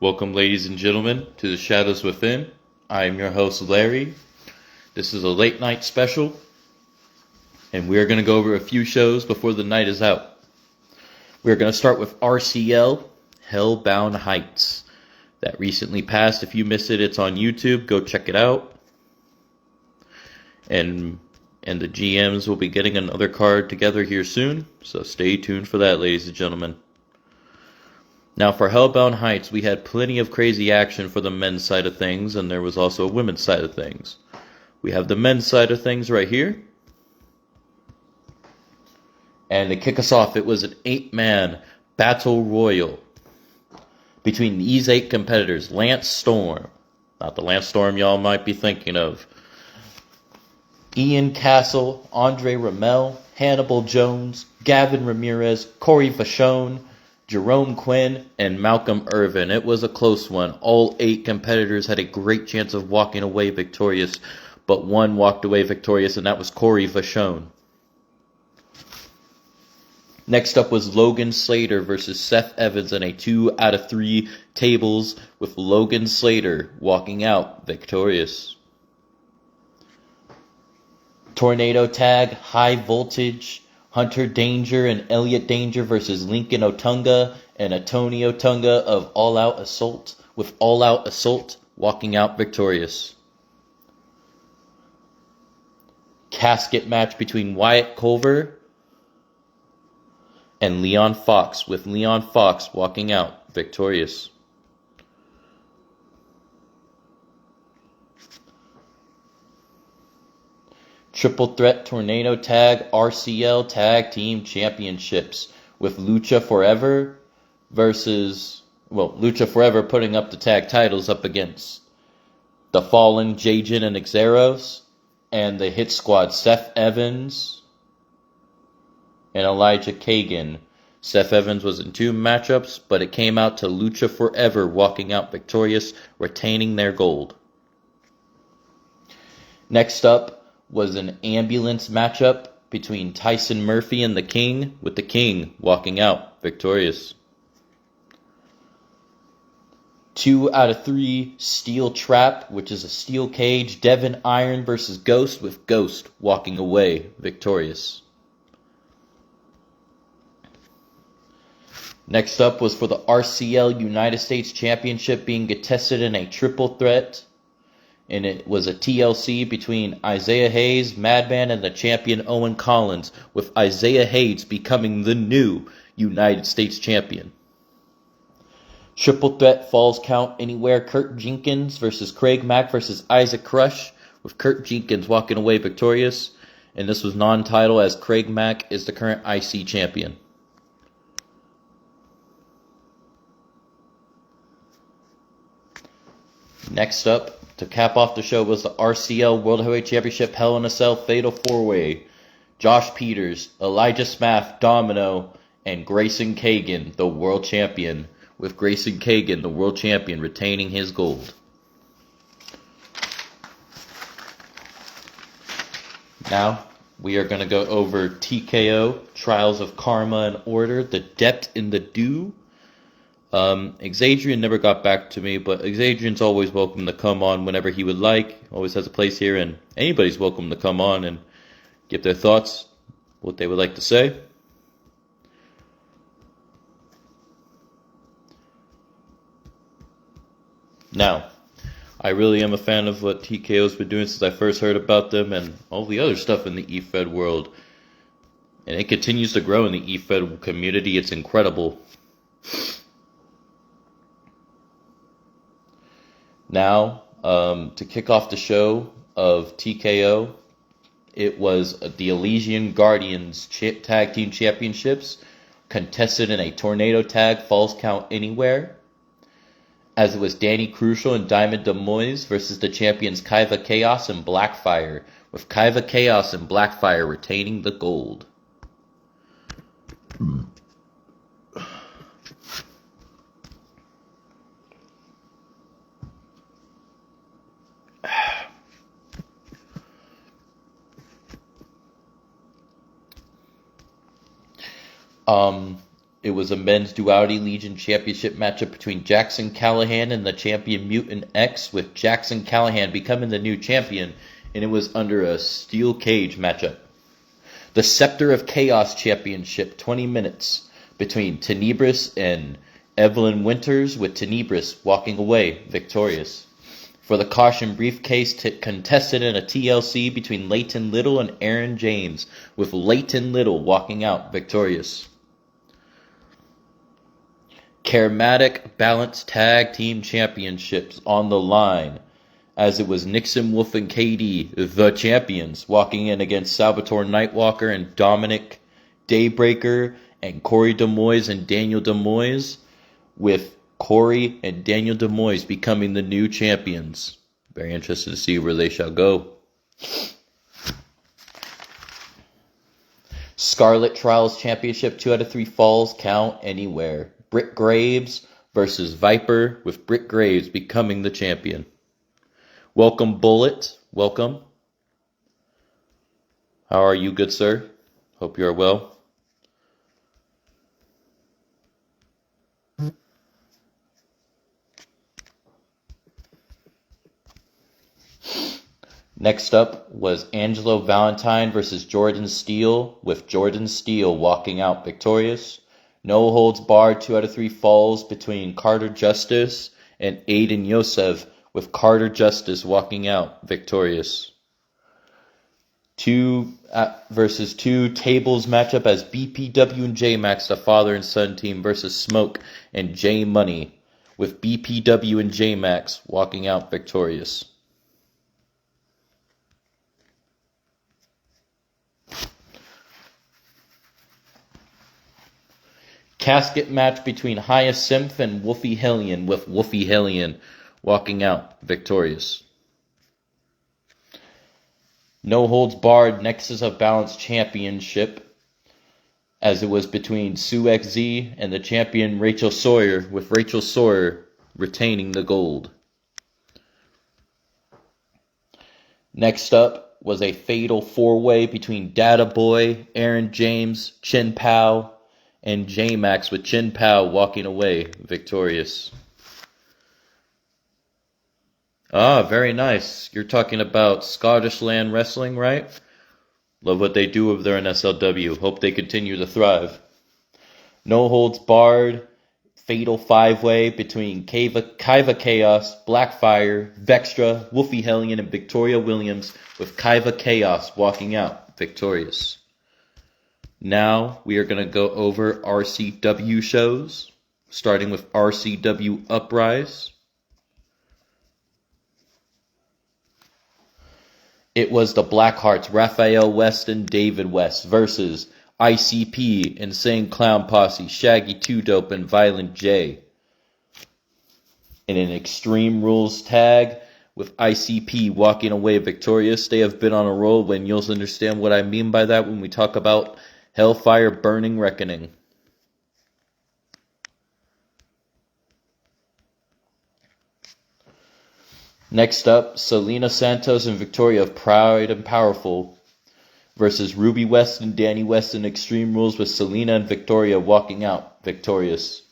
Welcome, ladies and gentlemen, to the Shadows Within. I am your host, Larry. This is a late night special, and we are going to go over a few shows before the night is out. We are going to start with RCL, Hellbound Heights. That recently passed. If you missed it, it's on YouTube. Go check it out. And the GMs will be getting another card together here soon, so stay tuned for that, ladies and gentlemen. Now, for Hellbound Heights, we had plenty of crazy action for the men's side of things, and there was also a women's side of things. We have the men's side of things right here. And to kick us off, it was an 8-man battle royal between these 8 competitors. Lance Storm, not the Lance Storm y'all might be thinking of. Ian Castle, Andre Ramel, Hannibal Jones, Gavin Ramirez, Corey Vachon, Jerome Quinn, and Malcolm Irvin. It was a close one. All 8 competitors had a great chance of walking away victorious, but one walked away victorious, and that was Corey Vachon. Next up was Logan Slater versus Seth Evans in a 2 out of 3 tables, with Logan Slater walking out victorious. Tornado Tag, High Voltage, Hunter Danger and Elliot Danger versus Lincoln Otunga and Tony Otunga of All Out Assault, with All Out Assault walking out victorious. Casket match between Wyatt Culver and Leon Fox, with Leon Fox walking out victorious. Triple Threat Tornado Tag RCL Tag Team Championships, with Lucha Forever Lucha Forever putting up the tag titles up against the Fallen, Jajin and Xeros, and the Hit Squad, Seth Evans and Elijah Kagan. Seth Evans was in 2 matchups, but it came out to Lucha Forever walking out victorious, retaining their gold. Next up was an ambulance matchup between Tyson Murphy and the King, with the King walking out victorious. 2 out of 3 Steel Trap, which is a steel cage, Devin Iron versus Ghost, with Ghost walking away victorious. Next up was for the RCL United States Championship being contested in a triple threat, and it was a TLC between Isaiah Hayes, Madman, and the champion Owen Collins, with Isaiah Hayes becoming the new United States champion. Triple Threat Falls Count Anywhere, Kurt Jenkins versus Craig Mack versus Isaac Crush, with Kurt Jenkins walking away victorious, and this was non-title as Craig Mack is the current IC champion. Next up, to cap off the show, was the RCL World Heavyweight Championship Hell in a Cell Fatal 4-Way. Josh Peters, Elijah Smath, Domino, and Grayson Kagan, the world champion, with Grayson Kagan, the world champion, retaining his gold. Now, we are going to go over TKO, Trials of Karma and Order, The Depth in the Dew. Xadrian never got back to me, but Xadrian's always welcome to come on whenever he would like. Always has a place here, and anybody's welcome to come on and give their thoughts, what they would like to say. Now, I really am a fan of what TKO's been doing since I first heard about them and all the other stuff in the eFed world. And it continues to grow in the eFed community. It's incredible. Now, to kick off the show of TKO, it was the Elysian Guardians Tag Team Championships, contested in a Tornado Tag Falls Count Anywhere, as it was Danny Crucial and Diamond Demoise versus the champions Kaiva Chaos and Blackfire, with Kaiva Chaos and Blackfire retaining the gold. It was a men's Duality Legion championship matchup between Jackson Callahan and the champion Mutant X, with Jackson Callahan becoming the new champion, and it was under a steel cage matchup. The Scepter of Chaos championship, 20 minutes, between Tenebris and Evelyn Winters, with Tenebris walking away victorious. For the caution briefcase, contested in a TLC between Leighton Little and Aaron James, with Leighton Little walking out victorious. Charismatic Balance Tag Team Championships on the line, as it was Nixon, Wolf, and KD, the champions, walking in against Salvatore Nightwalker and Dominic Daybreaker and Corey Demoise and Daniel Demoise, with Corey and Daniel Demoise becoming the new champions. Very interested to see where they shall go. Scarlet Trials Championship, 2 out of 3 falls count anywhere. Britt Graves versus Viper, with Britt Graves becoming the champion. Welcome, Bullet. Welcome. How are you, good sir? Hope you are well. Next up was Angelo Valentine versus Jordan Steele, with Jordan Steele walking out victorious. No holds barred, 2 out of 3 falls between Carter Justice and Aiden Yosef, with Carter Justice walking out victorious. 2 versus 2 tables matchup as BPW and J-Max, the father and son team, versus Smoke and J Money, with BPW and J-Max walking out victorious. Casket match between Hyacinth and Wolfie Hellion, with Wolfie Hellion walking out victorious. No holds barred Nexus of Balance Championship, as it was between Sue XZ and the champion Rachel Sawyer, with Rachel Sawyer retaining the gold. Next up was a fatal 4-way between Data Boy, Aaron James, Chin Pao, and J-Max, with Chin Pao walking away victorious. Ah, very nice. You're talking about Scottish Land Wrestling, right? Love what they do over there in SLW. Hope they continue to thrive. No holds barred, fatal 5-way between Kaiva Chaos, Blackfire, Vextra, Wolfie Hellion, and Victoria Williams, with Kaiva Chaos walking out victorious. Now we are going to go over RCW shows, starting with RCW Uprise. It was the Blackhearts, Raphael West and David West, versus ICP, Insane Clown Posse, Shaggy 2 Dope, and Violent J. In an Extreme Rules tag, with ICP walking away victorious. They have been on a roll, when you'll understand what I mean by that when we talk about Hellfire Burning Reckoning. Next up, Selena Santos and Victoria of Proud and Powerful versus Ruby West and Danny West in Extreme Rules, with Selena and Victoria walking out victorious.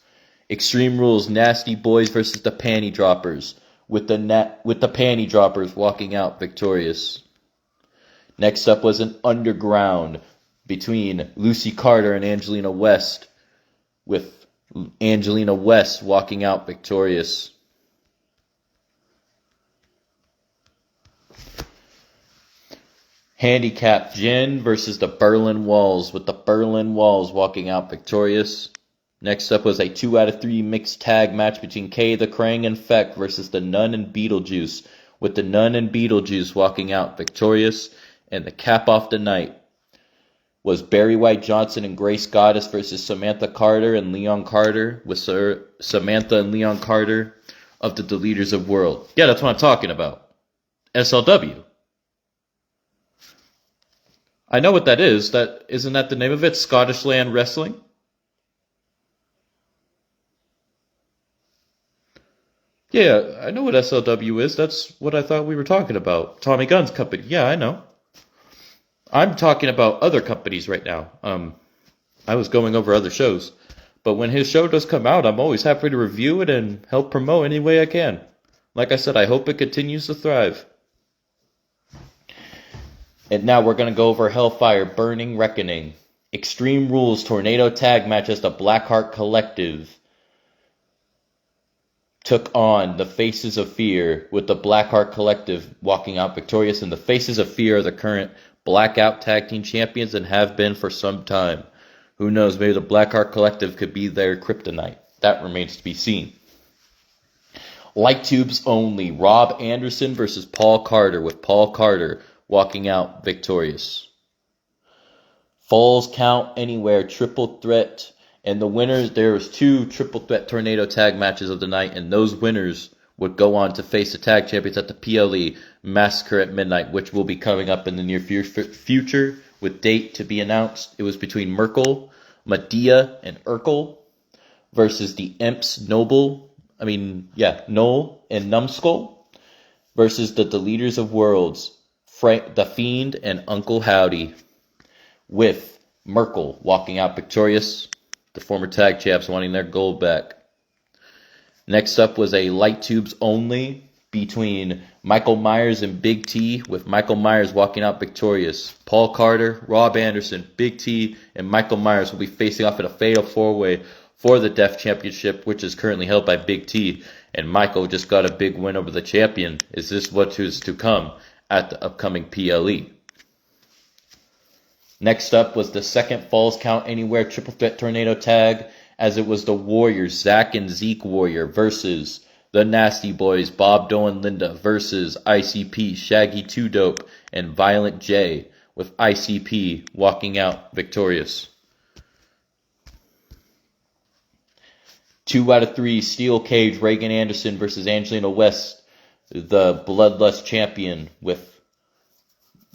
Extreme Rules Nasty Boys versus the Panty Droppers, with the Panty Droppers walking out victorious. Next up was an Underground between Lucy Carter and Angelina West, with Angelina West walking out victorious. Handicap Jen versus the Berlin Walls, with the Berlin Walls walking out victorious. Next up was a 2 out of 3 mixed tag match between Kay the Krang and Feck versus the Nun and Beetlejuice, with the Nun and Beetlejuice walking out victorious. And the cap off the night was Barry White Johnson and Grace Goddess versus Samantha Carter and Leon Carter, with Samantha and Leon Carter of the Deleters of World. Yeah, that's what I'm talking about. SLW. I know what that is. Isn't that the name of it? Scottish Land Wrestling? Yeah, I know what SLW is. That's what I thought we were talking about. Tommy Gunn's company. Yeah, I know. I'm talking about other companies right now. I was going over other shows. But when his show does come out, I'm always happy to review it and help promote any way I can. Like I said, I hope it continues to thrive. And now we're going to go over Hellfire Burning Reckoning. Extreme Rules Tornado Tag Match as the Blackheart Collective took on the Faces of Fear, with the Blackheart Collective walking out victorious. And the Faces of Fear are the current Blackout Tag Team Champions and have been for some time. Who knows, maybe the Blackheart Collective could be their kryptonite. That remains to be seen. Light Tubes Only, Rob Anderson versus Paul Carter, with Paul Carter walking out victorious. Falls Count Anywhere Triple Threat. And the winners, there was 2 triple threat tornado tag matches of the night, and those winners would go on to face the tag champions at the PLE Massacre at Midnight, which will be coming up in the near future with date to be announced. It was between Merkel, Medea, and Urkel versus the Imps Noel and Numbskull versus the Deleters of Worlds, The Fiend and Uncle Howdy, with Merkel walking out victorious. The former tag champs wanting their gold back. Next up was a Light Tubes Only between Michael Myers and Big T, with Michael Myers walking out victorious. Paul Carter, Rob Anderson, Big T, and Michael Myers will be facing off in a fatal 4-way for the Def Championship, which is currently held by Big T. And Michael just got a big win over the champion. Is this what is to come at the upcoming PLE? Next up was the second Falls Count Anywhere Triple Threat Tornado Tag, as it was the Warriors, Zach and Zeke Warrior, versus the Nasty Boys, Bob Doe and Linda, versus ICP, Shaggy 2 Dope, and Violent J, with ICP walking out victorious. 2 out of 3 Steel Cage, Reagan Anderson versus Angelina West, the Bloodlust champion, with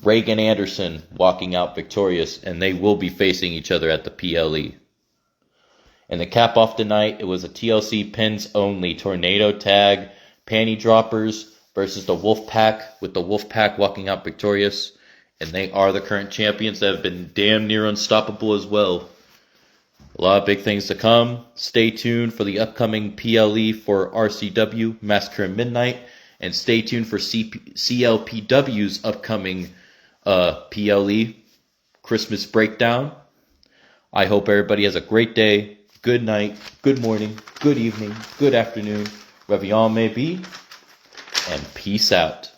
Reagan Anderson walking out victorious, and they will be facing each other at the PLE. And to cap off the night, it was a TLC Pins Only Tornado Tag Panty Droppers versus the Wolfpack, with the Wolfpack walking out victorious. And they are the current champions that have been damn near unstoppable as well. A lot of big things to come. Stay tuned for the upcoming PLE for RCW, Massacre at Midnight. And stay tuned for CLPW's upcoming PLE, Christmas Breakdown. I hope everybody has a great day, good night, good morning, good evening, good afternoon, wherever y'all may be, and peace out.